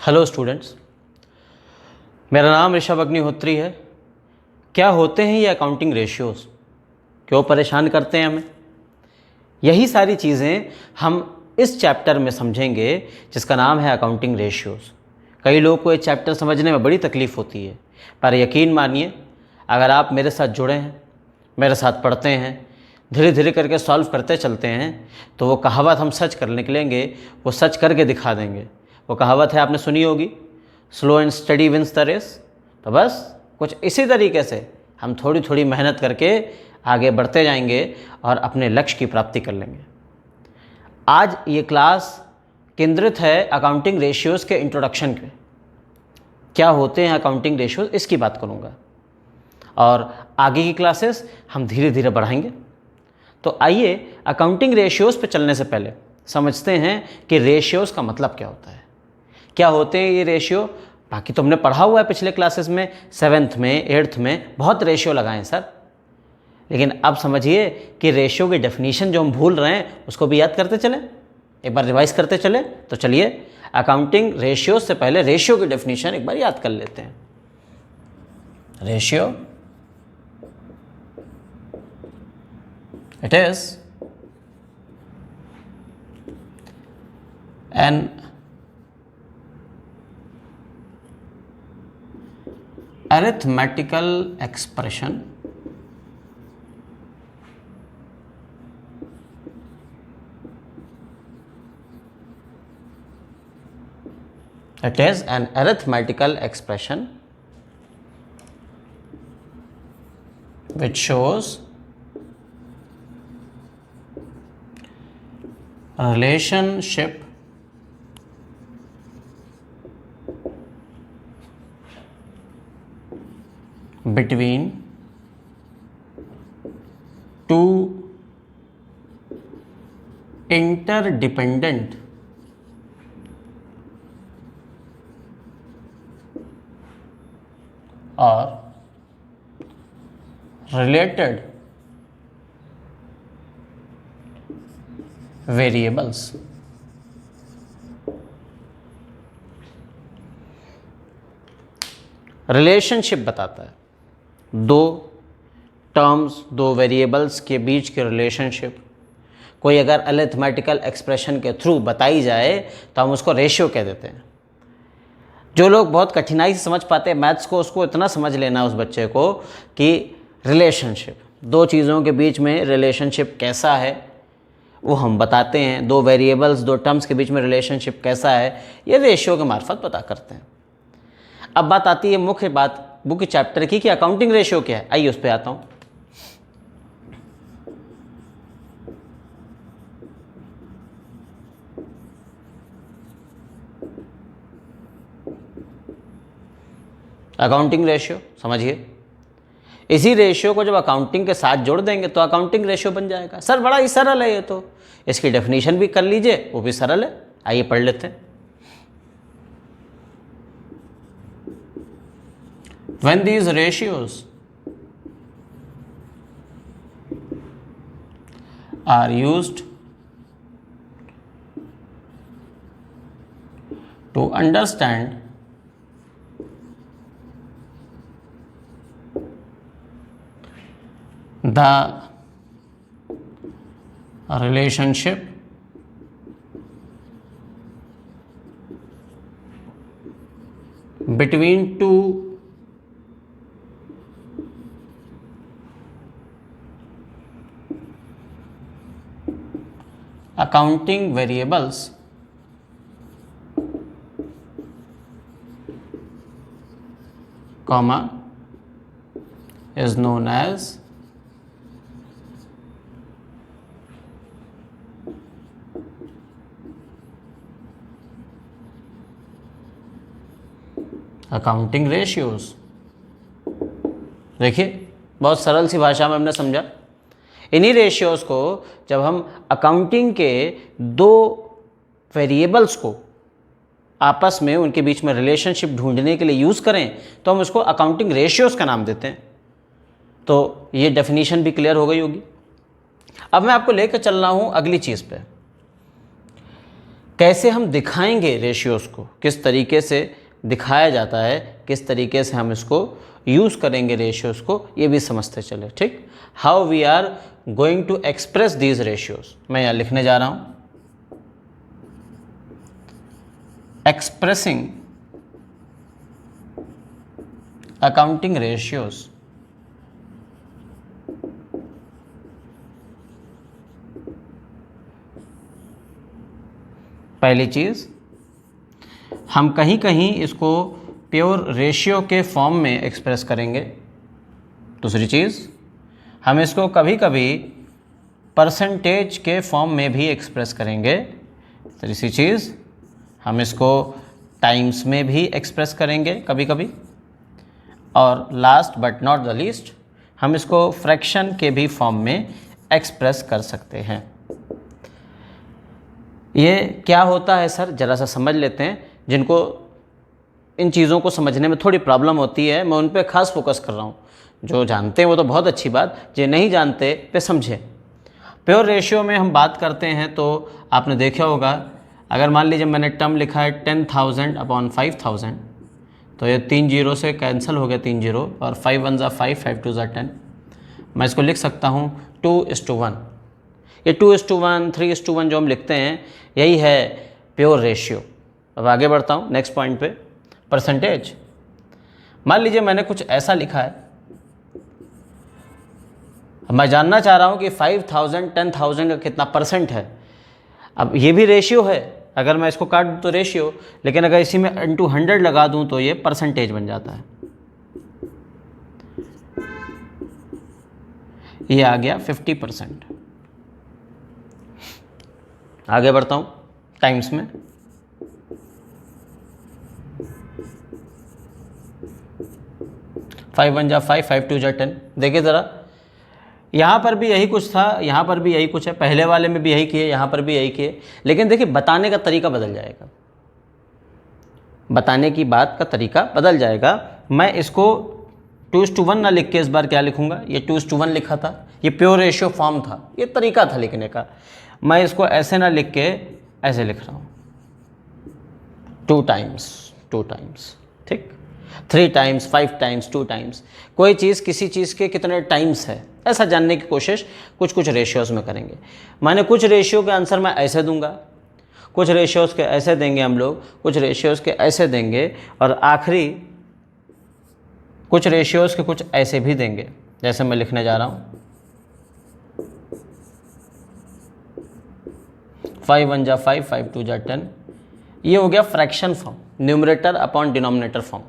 Hello students, मेरा नाम ऋषभ अग्निहोत्री है। क्या होते हैं ये अकाउंटिंग रेशियोज़? क्यों परेशान करते हैं हमें? यही सारी चीज़ें हम इस चैप्टर में समझेंगे जिसका नाम है अकाउंटिंग रेशियोज़। कई लोगों को ये चैप्टर समझने में बड़ी तकलीफ़ होती है, पर यकीन मानिए अगर आप मेरे साथ जुड़े हैं, मेरे साथ पढ़ते हैं, धीरे धीरे करके सॉल्व करते चलते हैं, तो वो कहावत हम सच कर निकलेंगे, वो सच करके दिखा देंगे। वो कहावत है, आपने सुनी होगी, slow and steady wins the race. तो बस कुछ इसी तरीके से हम थोड़ी थोड़ी मेहनत करके आगे बढ़ते जाएंगे और अपने लक्ष्य की प्राप्ति कर लेंगे। आज ये क्लास केंद्रित है अकाउंटिंग रेशियोज़ के इंट्रोडक्शन पे। क्या होते हैं अकाउंटिंग रेशियोज़, इसकी बात करूँगा और आगे की क्लासेस हम धीरे धीरे बढ़ाएंगे। तो आइए अकाउंटिंग रेशियोज़ पे चलने से पहले समझते हैं कि रेशियोज़ का मतलब क्या होता है। क्या होते हैं ये रेशियो? बाकी तो हमने पढ़ा हुआ है पिछले क्लासेस में, 7th में 8th में बहुत रेशियो लगाए हैं सर। लेकिन अब समझिए कि रेशियो की डेफिनेशन जो हम भूल रहे हैं उसको भी याद करते चलें, एक बार रिवाइज करते चले। तो चलिए अकाउंटिंग रेशियो से पहले रेशियो की डेफिनेशन एक बार याद कर लेते हैं। Ratio, it is an arithmetical expression which shows relationship between two interdependent or related variables। Relationship बताता है दो टर्म्स, दो वेरिएबल्स के बीच के रिलेशनशिप। कोई अगर अरिथमेटिकल एक्सप्रेशन के थ्रू बताई जाए तो हम उसको रेशियो कह देते हैं। जो लोग बहुत कठिनाई से समझ पाते हैं मैथ्स को, उसको इतना समझ लेना उस बच्चे को कि रिलेशनशिप, दो चीज़ों के बीच में रिलेशनशिप कैसा है वो हम बताते हैं। दो वेरिएबल्स, दो टर्म्स के बीच में रिलेशनशिप कैसा है, ये रेशियो के मार्फत पता करते हैं। अब बात आती है मुख्य बात बुक चैप्टर की कि अकाउंटिंग रेशियो क्या है। आइए उस पर आता हूं। अकाउंटिंग रेशियो समझिए, इसी रेशियो को जब अकाउंटिंग के साथ जोड़ देंगे तो अकाउंटिंग रेशियो बन जाएगा। सर बड़ा ही सरल है ये तो, इसकी डेफिनेशन भी कर लीजिए, वो भी सरल है। आइए पढ़ लेते हैं। When these ratios are used to understand the relationship between two accounting variables comma is known as accounting ratios. देखिए बहुत सरल सी भाषा में हमने समझा। इन्हीं रेशियोज़ को जब हम अकाउंटिंग के दो वेरिएबल्स को आपस में उनके बीच में रिलेशनशिप ढूंढने के लिए यूज़ करें तो हम उसको अकाउंटिंग रेशियोज़ का नाम देते हैं। तो ये डेफिनेशन भी क्लियर हो गई होगी। अब मैं आपको लेकर चल रहा हूँ अगली चीज़ पे कैसे हम दिखाएंगे रेशियोज़ को, किस तरीके से दिखाया जाता है, किस तरीके से हम इसको यूज़ करेंगे रेशियोज़ को, ये भी समझते चले। ठीक, how we are going to express these ratios. मैं यहाँ लिखने जा रहा हूँ एक्सप्रेसिंग अकाउंटिंग रेशियोज़। पहली चीज़, हम कहीं कहीं इसको प्योर रेशियो के फॉर्म में एक्सप्रेस करेंगे। दूसरी चीज़, हम इसको कभी कभी परसेंटेज के फॉर्म में भी एक्सप्रेस करेंगे। तीसरी चीज़, हम इसको टाइम्स में भी एक्सप्रेस करेंगे कभी कभी। और last but not the least, हम इसको फ्रैक्शन के भी फॉर्म में एक्सप्रेस कर सकते हैं। ये क्या होता है सर, ज़रा सा समझ लेते हैं। जिनको इन चीज़ों को समझने में थोड़ी प्रॉब्लम होती है, मैं उन पे खास फोकस कर रहा हूँ। जो जानते हैं वो तो बहुत अच्छी बात, जो नहीं जानते पे समझें। प्योर रेशियो में हम बात करते हैं तो आपने देखा होगा, अगर मान लीजिए मैंने टर्म लिखा है 10,000 अपॉन 5,000, तो ये 3 जीरो से कैंसिल हो गया, 3 जीरो, और 5 1 ज़ा 5, 5 2 ज़ा 10। मैं इसको लिख सकता हूँ 2:1। ये 2:1, 3:1 जो हम लिखते हैं, यही है प्योर रेशियो। अब आगे बढ़ता हूँ नेक्स्ट पॉइंट पे, परसेंटेज। मान लीजिए मैंने कुछ ऐसा लिखा है, अब मैं जानना चाह रहा हूँ कि 5,000 10,000 का कितना परसेंट है। अब ये भी रेशियो है, अगर मैं इसको काट दूँ तो रेशियो, लेकिन अगर इसी में इंटू 100 लगा दूँ तो ये परसेंटेज बन जाता है। ये आ गया 50%। आगे बढ़ता हूँ टाइम्स में। फाइव 1 ज़ा 5, 5 2 ज़ा 10। देखिए ज़रा, यहाँ पर भी यही कुछ था, यहाँ पर भी यही कुछ है, पहले वाले में भी यही किए, यहाँ पर भी यही किए, लेकिन देखिए बताने का तरीका बदल जाएगा। बताने की बात का तरीका बदल जाएगा। मैं इसको 2:1 ना लिख के इस बार क्या लिखूँगा, ये 2:1 लिखा था, ये प्योर रेशियो फॉर्म था, ये तरीका था लिखने का। मैं इसको ऐसे ना लिख के ऐसे लिख रहा हूँ, 2 टाइम्स, ठीक, 3 टाइम्स, 5 टाइम्स, 2 टाइम्स। कोई चीज़ किसी चीज़ के कितने टाइम्स है, ऐसा जानने की कोशिश कुछ रेशियोज़ में करेंगे। मैंने कुछ रेशियो के आंसर मैं ऐसे दूंगा, कुछ रेशियोज़ के ऐसे देंगे हम लोग, कुछ रेशियोज़ के ऐसे देंगे, और आखिरी कुछ रेशियोज़ के कुछ ऐसे भी देंगे। जैसे मैं लिखने जा रहा हूँ 5 1 ज़ा 5, 5 2 ज़ा 10। ये हो गया fraction form, numerator upon denominator form.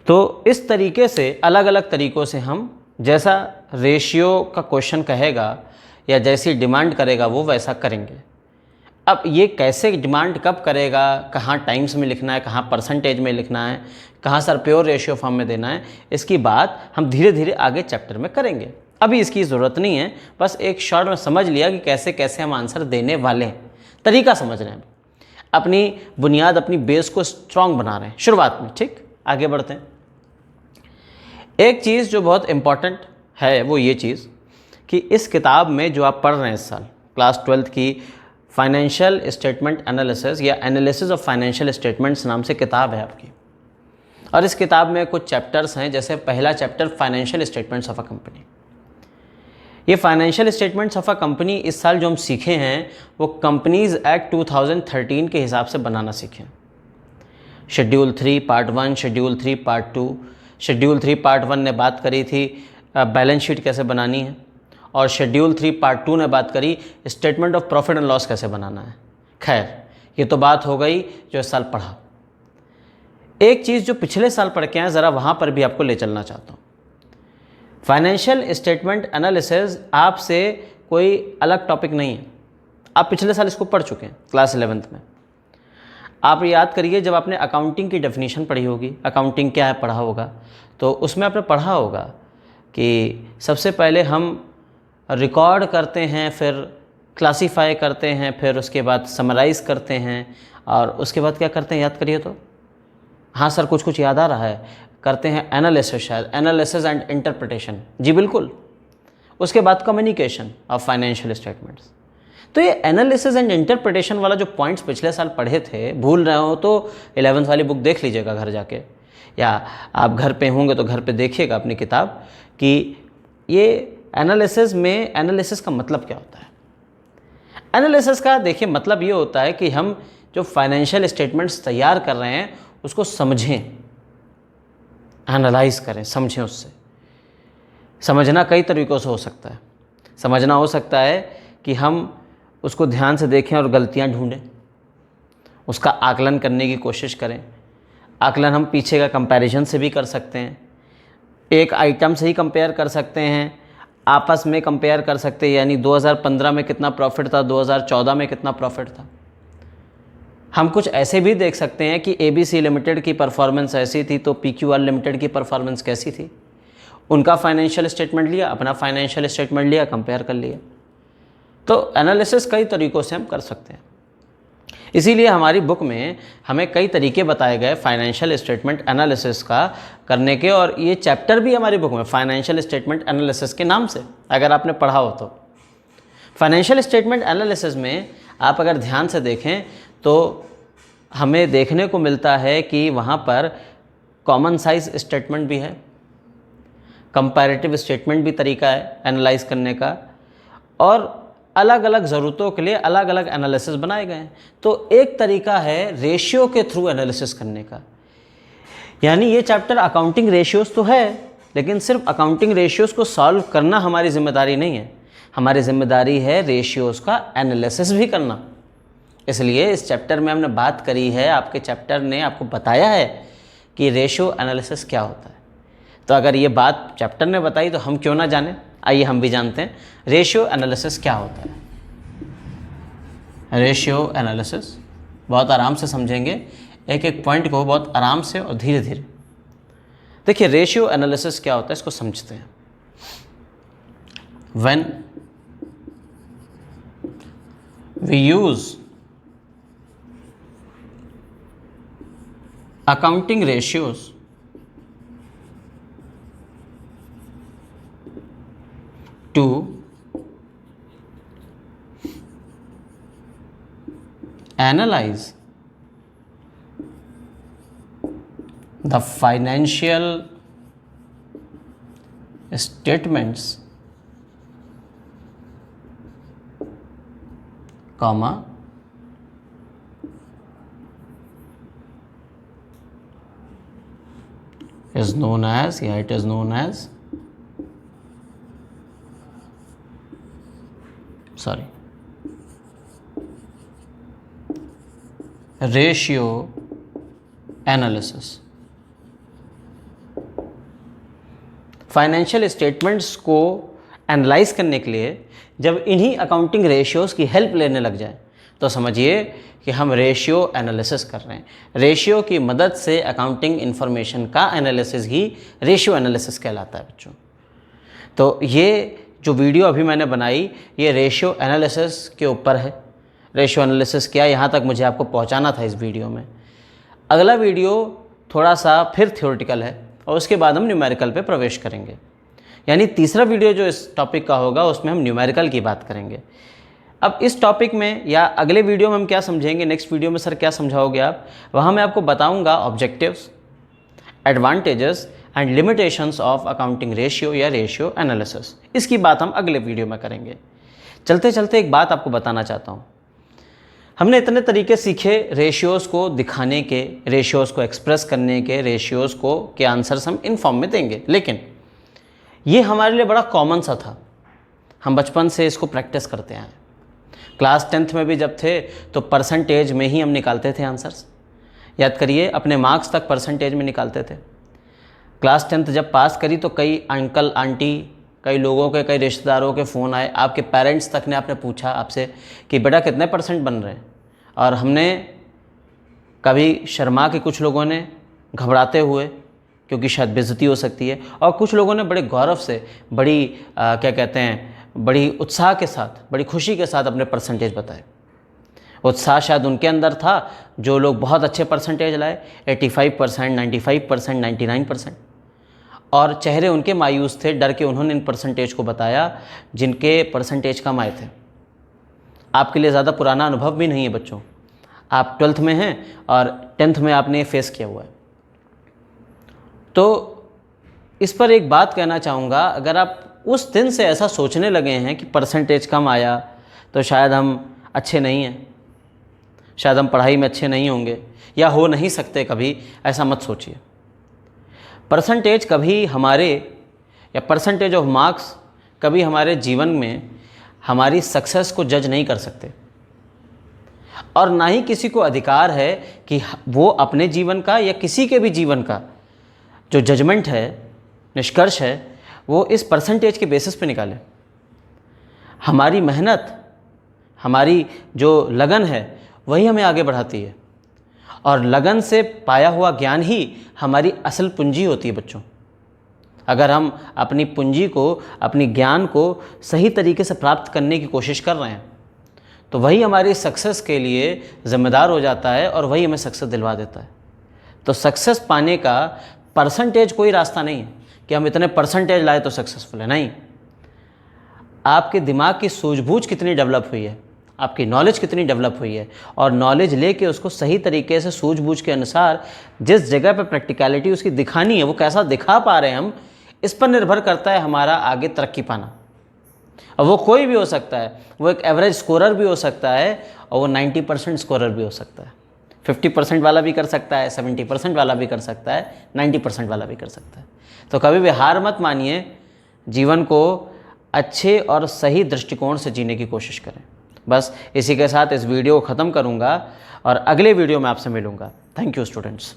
तो इस तरीके से अलग अलग तरीक़ों से हम, जैसा रेशियो का क्वेश्चन कहेगा या जैसी डिमांड करेगा वो वैसा करेंगे। अब ये कैसे डिमांड कब करेगा, कहाँ टाइम्स में लिखना है, कहाँ परसेंटेज में लिखना है, कहाँ सर प्योर रेशियो फॉर्म में देना है, इसकी बात हम धीरे धीरे आगे चैप्टर में करेंगे। अभी इसकी ज़रूरत नहीं है, बस एक शॉर्ट में समझ लिया कि कैसे कैसे हम आंसर देने वाले हैं, तरीका समझ रहे हैं, अपनी बुनियाद, अपनी बेस को स्ट्रॉन्ग बना रहे हैं शुरुआत में। ठीक, आगे बढ़ते हैं। एक चीज़ जो बहुत इम्पॉर्टेंट है वो ये चीज़ कि इस किताब में जो आप पढ़ रहे हैं इस साल क्लास 12th की, फाइनेंशियल स्टेटमेंट एनालिसिस या एनालिसिस ऑफ फाइनेंशियल स्टेटमेंट्स नाम से किताब है आपकी। और इस किताब में कुछ चैप्टर्स हैं, जैसे पहला chapter financial statements of a company. ये financial statements of a company इस साल जो हम सीखे हैं वो कंपनीज़ एक्ट 2013 के हिसाब से बनाना सीखे। Schedule 3 part 1, schedule 3 part 2। Schedule 3 part 1 ने बात करी थी बैलेंस शीट कैसे बनानी है, और शेड्यूल 3 पार्ट 2 ने बात करी statement of profit and loss कैसे बनाना है। खैर, ये तो बात हो गई जो इस साल पढ़ा। एक चीज़ जो पिछले साल पढ़ के आए, ज़रा वहाँ पर भी आपको ले चलना चाहता हूँ। फाइनेंशियल स्टेटमेंट एनालिसिस आपसे कोई अलग टॉपिक नहीं है, आप पिछले साल इसको पढ़ चुके हैं क्लास 11th में। आप याद करिए, जब आपने अकाउंटिंग की डेफिनेशन पढ़ी होगी, अकाउंटिंग क्या है पढ़ा होगा, तो उसमें आपने पढ़ा होगा कि सबसे पहले हम रिकॉर्ड करते हैं, फिर क्लासीफाई करते हैं, फिर उसके बाद समराइज़ करते हैं, और उसके बाद क्या करते हैं, याद करिए तो। हाँ सर, कुछ याद आ रहा है, करते हैं एनालिसिस, शायद एनालिसिस एंड इंटरप्रिटेशन। जी बिल्कुल। उसके बाद कम्युनिकेशन ऑफ फाइनेंशियल स्टेटमेंट्स। तो ये एनालिसिस एंड इंटरप्रिटेशन वाला जो पॉइंट्स पिछले साल पढ़े थे, भूल रहे हो तो 11th वाली बुक देख लीजिएगा घर जाके, या आप घर पे होंगे तो घर पे देखिएगा अपनी किताब कि ये एनालिसिस का मतलब क्या होता है। एनालिसिस का देखिए मतलब ये होता है कि हम जो फाइनेंशियल स्टेटमेंट्स तैयार कर रहे हैं उसको समझें, एनालाइज करें, समझें। उससे समझना कई तरीक़ों से हो सकता है। समझना हो सकता है कि हम उसको ध्यान से देखें और गलतियां ढूंढें, उसका आकलन करने की कोशिश करें। आकलन हम पीछे का कंपैरिजन से भी कर सकते हैं, एक आइटम से ही कंपेयर कर सकते हैं, आपस में कंपेयर कर सकते हैं, यानी 2015 में कितना प्रॉफिट था, 2014 में कितना प्रॉफिट था। हम कुछ ऐसे भी देख सकते हैं कि ABC लिमिटेड की परफॉर्मेंस ऐसी थी तो PQR लिमिटेड की परफॉर्मेंस कैसी थी। उनका फाइनेंशियल स्टेटमेंट लिया, अपना फाइनेंशियल स्टेटमेंट लिया, कंपेयर कर लिया। तो एनालिसिस कई तरीक़ों से हम कर सकते हैं। इसीलिए हमारी बुक में हमें कई तरीके बताए गए फाइनेंशियल स्टेटमेंट एनालिसिस का करने के, और ये चैप्टर भी हमारी बुक में फाइनेंशियल स्टेटमेंट एनालिसिस के नाम से, अगर आपने पढ़ा हो तो। फाइनेंशियल स्टेटमेंट एनालिसिस में आप अगर ध्यान से देखें तो हमें देखने को मिलता है कि वहाँ पर कॉमन साइज स्टेटमेंट भी है, कंपैरेटिव स्टेटमेंट भी तरीका है एनालाइज करने का, और अलग अलग ज़रूरतों के लिए अलग अलग एनालिसिस बनाए गए हैं। तो एक तरीका है रेशियो के थ्रू एनालिसिस करने का, यानी ये चैप्टर अकाउंटिंग रेशियोज़ तो है, लेकिन सिर्फ अकाउंटिंग रेशियोज़ को सॉल्व करना हमारी जिम्मेदारी नहीं है। हमारी जिम्मेदारी है रेशियोज़ का एनालिसिस भी करना। इसलिए इस चैप्टर में हमने बात करी है, आपके चैप्टर ने आपको बताया है कि रेशियो एनालिसिस क्या होता है। तो अगर ये बात चैप्टर ने बताई तो हम क्यों ना जाने, आइए हम भी जानते हैं रेशियो एनालिसिस क्या होता है। रेशियो एनालिसिस बहुत आराम से समझेंगे, एक एक पॉइंट को बहुत आराम से और धीरे धीरे। देखिए रेशियो एनालिसिस क्या होता है, इसको समझते हैं। When we use accounting ratios to analyze the financial statements, comma, is known as, yeah, it is known as, ratio analysis. Financial statements को एनालाइज करने के लिए जब इन्हीं अकाउंटिंग रेशियोज़ की हेल्प लेने लग जाए तो समझिए कि हम रेशियो एनालिसिस कर रहे हैं। रेशियो की मदद से अकाउंटिंग इन्फॉर्मेशन का एनालिसिस ही रेशियो एनालिसिस कहलाता है बच्चों। तो ये जो वीडियो अभी मैंने बनाई ये रेशियो एनालिसिस के ऊपर है। रेशियो एनालिसिस क्या, यहाँ तक मुझे आपको पहुँचाना था इस वीडियो में। अगला वीडियो थोड़ा सा फिर थ्योरेटिकल है और उसके बाद हम न्यूमेरिकल पे प्रवेश करेंगे, यानी तीसरा वीडियो जो इस टॉपिक का होगा उसमें हम न्यूमेरिकल की बात करेंगे। अब इस टॉपिक में या अगले वीडियो में हम क्या समझेंगे, नेक्स्ट वीडियो में सर क्या समझाओगे आप, वहाँ मैं आपको बताऊँगा objectives, advantages and limitations of accounting ratio या रेशियो एनालिसिस। इसकी बात हम अगले वीडियो में करेंगे। चलते चलते एक बात आपको बताना चाहता हूँ। हमने इतने तरीके सीखे रेशियोज़ को दिखाने के, रेशियोज़ को एक्सप्रेस करने के, रेशियोज़ को के आंसर्स हम इन फॉर्म में देंगे, लेकिन ये हमारे लिए बड़ा कॉमन सा था। हम बचपन से इसको प्रैक्टिस करते आए। क्लास 10th में भी जब थे तो परसेंटेज में ही हम निकालते थे आंसर्स। याद करिए, अपने मार्क्स तक परसेंटेज में निकालते थे। क्लास 10th जब पास करी तो कई अंकल आंटी, कई लोगों के, कई रिश्तेदारों के फ़ोन आए, आपके पेरेंट्स तक ने आपने पूछा आपसे कि बेटा कितने % बन रहे हैं। और हमने कभी शर्मा के, कुछ लोगों ने घबराते हुए क्योंकि शायद बेइज्जती हो सकती है, और कुछ लोगों ने बड़े गौरव से, बड़ी क्या कहते हैं, बड़ी उत्साह के साथ, बड़ी खुशी के साथ अपने परसेंटेज बताए। उत्साह शायद उनके अंदर था जो लोग बहुत अच्छे परसेंटेज लाए, 85%, 95%, 99%, और चेहरे उनके मायूस थे, डर के उन्होंने इन परसेंटेज को बताया जिनके परसेंटेज कम आए थे। आपके लिए ज़्यादा पुराना अनुभव भी नहीं है बच्चों, आप 12th में हैं और 10th में आपने फेस किया हुआ है। तो इस पर एक बात कहना चाहूँगा, अगर आप उस दिन से ऐसा सोचने लगे हैं कि परसेंटेज कम आया तो शायद हम अच्छे नहीं हैं, शायद हम पढ़ाई में अच्छे नहीं होंगे या हो नहीं सकते कभी, ऐसा मत सोचिए। परसेंटेज कभी हमारे या परसेंटेज ऑफ मार्क्स कभी हमारे जीवन में हमारी सक्सेस को जज नहीं कर सकते, और ना ही किसी को अधिकार है कि वो अपने जीवन का या किसी के भी जीवन का जो जजमेंट है, निष्कर्ष है, वो इस परसेंटेज के बेसिस पे निकाले। हमारी मेहनत, हमारी जो लगन है, वही हमें आगे बढ़ाती है, और लगन से पाया हुआ ज्ञान ही हमारी असल पूंजी होती है बच्चों। अगर हम अपनी पूंजी को, अपनी ज्ञान को सही तरीके से प्राप्त करने की कोशिश कर रहे हैं तो वही हमारी सक्सेस के लिए ज़िम्मेदार हो जाता है और वही हमें सक्सेस दिलवा देता है। तो सक्सेस पाने का परसेंटेज कोई रास्ता नहीं है कि हम इतने परसेंटेज लाए तो सक्सेसफुल है, नहीं। आपके दिमाग की सूझबूझ कितनी डेवलप हुई है, आपकी नॉलेज कितनी डेवलप हुई है, और नॉलेज लेके उसको सही तरीके से सूझबूझ के अनुसार जिस जगह पे प्रैक्टिकलिटी उसकी दिखानी है वो कैसा दिखा पा रहे हैं हम, इस पर निर्भर करता है हमारा आगे तरक्की पाना। और वो कोई भी हो सकता है, वो एक एवरेज स्कोरर भी हो सकता है और वो 90% स्कोरर भी हो सकता है, 50% वाला भी कर सकता है, 70% वाला भी कर सकता है, 90% वाला भी कर सकता है। तो कभी भी हार मत मानिए, जीवन को अच्छे और सही दृष्टिकोण से जीने की कोशिश करें। बस इसी के साथ इस वीडियो को ख़त्म करूँगा और अगले वीडियो में आपसे मिलूँगा। Thank you students.